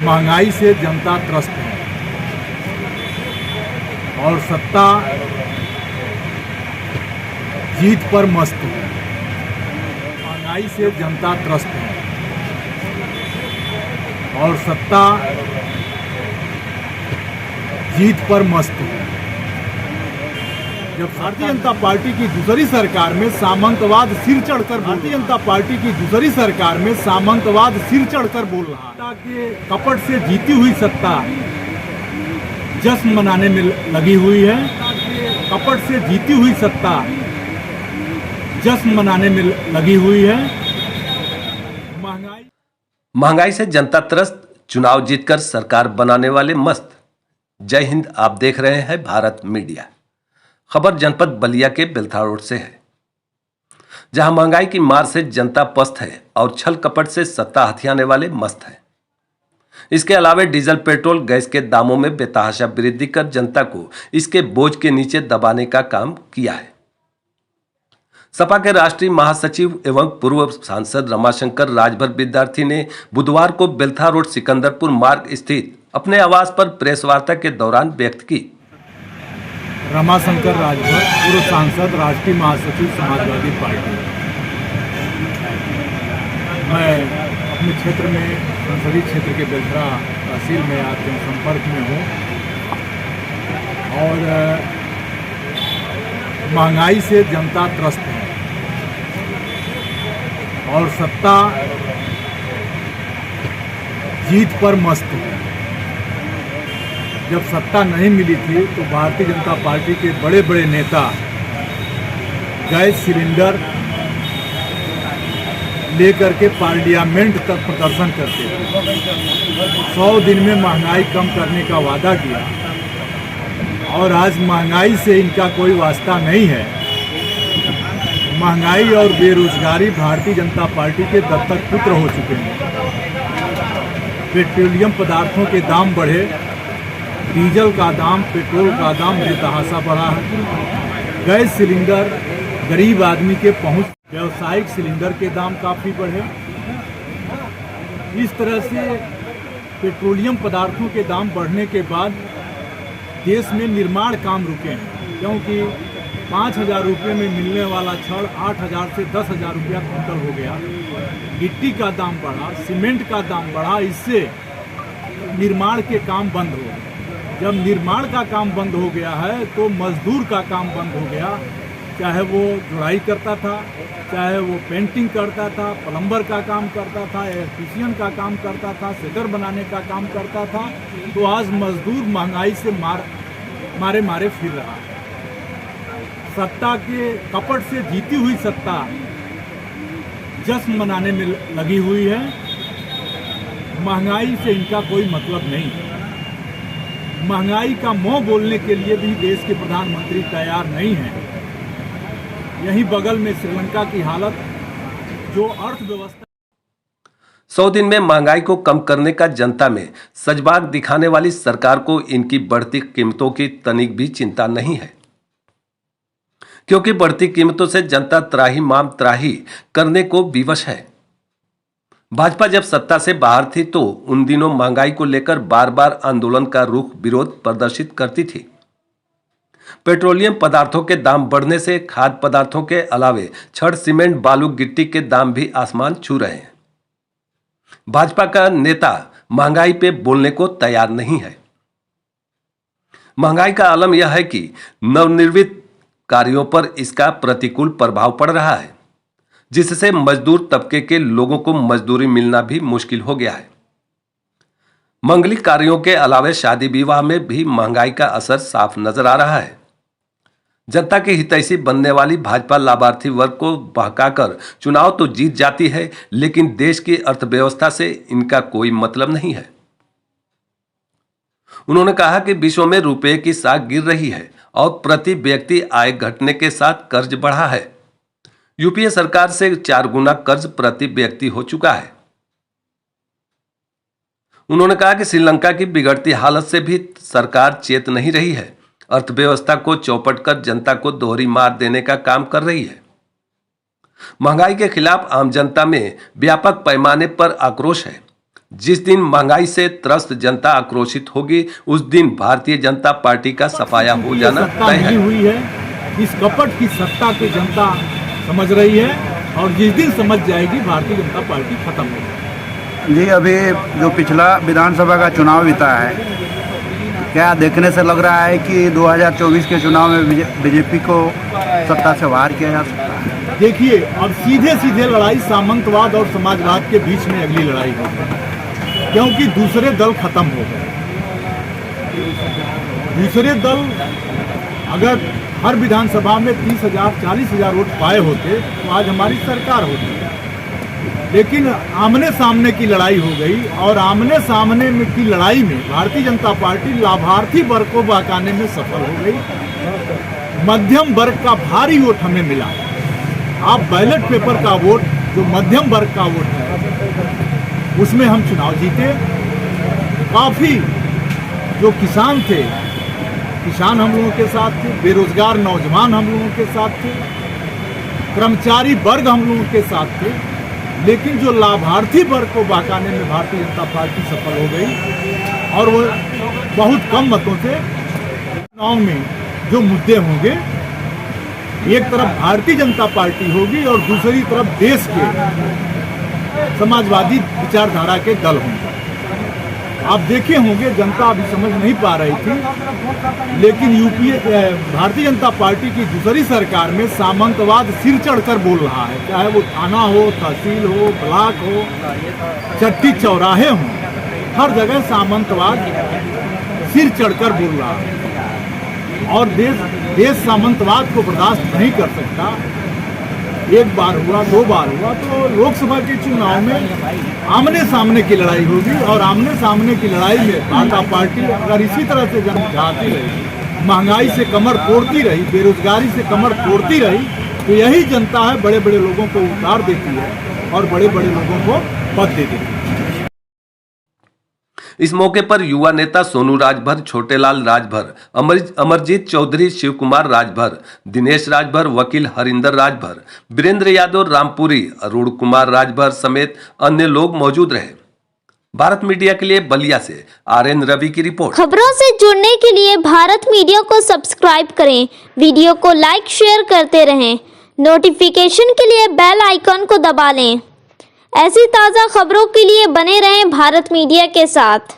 महंगाई से जनता त्रस्त है और सत्ता जीत पर मस्त है। महंगाई से जनता त्रस्त है और सत्ता जीत पर मस्त है। जब भारतीय जनता पार्टी की दूसरी सरकार में सामंतवाद सिर चढ़कर बोल रहा है कि कपट से जीती हुई सत्ता जश्न मनाने में लगी हुई है। कपट से जीती हुई सत्ता जश्न मनाने में लगी हुई है। महंगाई से जनता त्रस्त, चुनाव जीतकर सरकार बनाने वाले मस्त। जय हिंद। आप देख रहे हैं भारत मीडिया। खबर जनपद बलिया के बेलथा रोड से है, जहां महंगाई की मार से जनता पस्त है और छल कपट से सत्ता हथियाने वाले मस्त हैं। इसके अलावा डीजल, पेट्रोल, गैस के दामों में बेतहाशा वृद्धि कर जनता को इसके बोझ के नीचे दबाने का काम किया है। सपा के राष्ट्रीय महासचिव एवं पूर्व सांसद रमाशंकर राजभर विद्यार्थी ने बुधवार को बेलथा रोड सिकंदरपुर मार्ग स्थित अपने आवास पर प्रेस वार्ता के दौरान व्यक्त की। रमाशंकर राजभर, पूर्व सांसद, राष्ट्रीय महासचिव, समाजवादी पार्टी। मैं अपने क्षेत्र में, संसदीय क्षेत्र के बेलथरा तहसील में आपके संपर्क में हूँ और महंगाई से जनता त्रस्त है और सत्ता जीत पर मस्त है। जब सत्ता नहीं मिली थी तो भारतीय जनता पार्टी के बड़े बड़े नेता गैस सिलेंडर लेकर के पार्लियामेंट तक प्रदर्शन करते थे। 100 दिन में महंगाई कम करने का वादा किया और आज महंगाई से इनका कोई वास्ता नहीं है। महंगाई और बेरोजगारी भारतीय जनता पार्टी के दत्तक पुत्र हो चुके हैं। पेट्रोलियम पदार्थों के दाम बढ़े, डीजल का दाम, पेट्रोल का दाम बेतहाशा बढ़ा है। गैस सिलेंडर गरीब आदमी के पहुंच, व्यावसायिक सिलेंडर के दाम काफ़ी बढ़े। इस तरह से पेट्रोलियम पदार्थों के दाम बढ़ने के बाद देश में निर्माण काम रुके हैं, क्योंकि 5,000 रुपये में मिलने वाला छड़ 8,000 से 10,000 रुपया क्विंटल हो गया। गिट्टी का दाम बढ़ा, सीमेंट का दाम बढ़ा, इससे निर्माण के काम बंद हो गए। जब निर्माण का काम बंद हो गया है तो मजदूर का काम बंद हो गया, चाहे वो जुड़ाई करता था, चाहे वो पेंटिंग करता था, प्लम्बर का काम करता था, इलेक्ट्रीशियन का काम करता था, शटर बनाने का काम करता था। तो आज मजदूर महंगाई से मारे फिर रहा है। सत्ता के कपट से जीती हुई सत्ता जश्न मनाने में लगी हुई है। महंगाई से इनका कोई मतलब नहीं है। महंगाई का मुंह बोलने के लिए भी देश के प्रधानमंत्री तैयार नहीं हैं। यहीं बगल में श्रीलंका की हालत, जो अर्थव्यवस्था 100 दिन में महंगाई को कम करने का जनता में सजबाग दिखाने वाली सरकार को इनकी बढ़ती कीमतों की तनिक भी चिंता नहीं है, क्योंकि बढ़ती कीमतों से जनता त्राही माम त्राही करने को विवश है। भाजपा जब सत्ता से बाहर थी तो उन दिनों महंगाई को लेकर बार बार आंदोलन का रुख विरोध प्रदर्शित करती थी। पेट्रोलियम पदार्थों के दाम बढ़ने से खाद्य पदार्थों के अलावे छड़, सीमेंट, बालू, गिट्टी के दाम भी आसमान छू रहे हैं। भाजपा का नेता महंगाई पे बोलने को तैयार नहीं है। महंगाई का आलम यह है कि नवनिर्मित कार्यों पर इसका प्रतिकूल प्रभाव पड़ रहा है, जिससे मजदूर तबके के लोगों को मजदूरी मिलना भी मुश्किल हो गया है। मंगलिक कार्यों के अलावे शादी विवाह में भी महंगाई का असर साफ नजर आ रहा है। जनता के हितैषी बनने वाली भाजपा लाभार्थी वर्ग को बहकाकर चुनाव तो जीत जाती है, लेकिन देश की अर्थव्यवस्था से इनका कोई मतलब नहीं है। उन्होंने कहा कि विश्व में रुपए की साख गिर रही है और प्रति व्यक्ति आय घटने के साथ कर्ज बढ़ा है। यूपीए सरकार से 4 गुना कर्ज प्रति व्यक्ति हो चुका है। उन्होंने कहा कि श्रीलंका की बिगड़ती हालत से भी सरकार चेत नहीं रही है। अर्थव्यवस्था को चौपट कर जनता को दोहरी मार देने का काम कर रही है। महंगाई के खिलाफ आम जनता में व्यापक पैमाने पर आक्रोश है। जिस दिन महंगाई से त्रस्त जनता आक्रोशित होगी उस दिन भारतीय जनता पार्टी का सफाया हो जाना तय है। हुई है, इस कपट की सत्ता की जनता समझ रही है और जिस दिन समझ जाएगी भारतीय जनता पार्टी खत्म हो जाएगी। जी, अभी जो पिछला विधानसभा का चुनाव बीता है, क्या देखने से लग रहा है कि 2024 के चुनाव में बीजेपी को सत्ता से बाहर किया जा सकता है? देखिए, अब सीधे सीधे लड़ाई सामंतवाद और समाजवाद के बीच में अगली लड़ाई होगी, क्योंकि दूसरे दल खत्म हो गए। दूसरे दल अगर हर विधानसभा में 30,000 40,000 वोट पाए होते तो आज हमारी सरकार होती। लेकिन आमने सामने की लड़ाई हो गई और आमने सामने की लड़ाई में भारतीय जनता पार्टी लाभार्थी वर्ग को बहकाने में सफल हो गई। मध्यम वर्ग का भारी वोट हमें मिला। आप बैलेट पेपर का वोट, जो मध्यम वर्ग का वोट है, उसमें हम चुनाव जीते। काफ़ी जो किसान थे, किसान हम लोगों के साथ थे, बेरोजगार नौजवान हम लोगों के साथ थे, कर्मचारी वर्ग हम लोगों के साथ थे। लेकिन जो लाभार्थी वर्ग को बहकाने में भारतीय जनता पार्टी सफल हो गई और वो बहुत कम मतों से चुनाव में जो मुद्दे होंगे, एक तरफ भारतीय जनता पार्टी होगी और दूसरी तरफ देश के समाजवादी विचारधारा के दल होंगे। आप देखे होंगे, जनता अभी समझ नहीं पा रही थी, लेकिन यूपीए भारतीय जनता पार्टी की दूसरी सरकार में सामंतवाद सिर चढ़कर बोल रहा है। चाहे वो थाना हो, तहसील हो, ब्लॉक हो, चट्टी चौराहे हों, हर जगह सामंतवाद सिर चढ़कर बोल रहा है और देश सामंतवाद को बर्दाश्त नहीं कर सकता। एक बार हुआ, 2 बार हुआ, तो लोकसभा के चुनाव में आमने सामने की लड़ाई होगी और आमने सामने की लड़ाई में भाजपा पार्टी अगर इसी तरह से जन जाती रही, महंगाई से कमर तोड़ती रही, बेरोजगारी से कमर तोड़ती रही, तो यही जनता है बड़े बड़े लोगों को उतार देती है और बड़े बड़े लोगों को पद दे देती है। इस मौके पर युवा नेता सोनू राजभर, छोटेलाल राजभर, अमरजीत चौधरी, शिव कुमार राजभर, दिनेश राजभर, वकील हरिंदर राजभर, वीरेंद्र यादव, रामपुरी, अरुण कुमार राजभर समेत अन्य लोग मौजूद रहे। भारत मीडिया के लिए बलिया से आर.एन. रवि की रिपोर्ट। खबरों से जुड़ने के लिए भारत मीडिया को सब्सक्राइब करें, वीडियो को लाइक शेयर करते रहें, नोटिफिकेशन के लिए बेल आइकन को दबा लें। ऐसी ताज़ा खबरों के लिए बने रहें भारत मीडिया के साथ।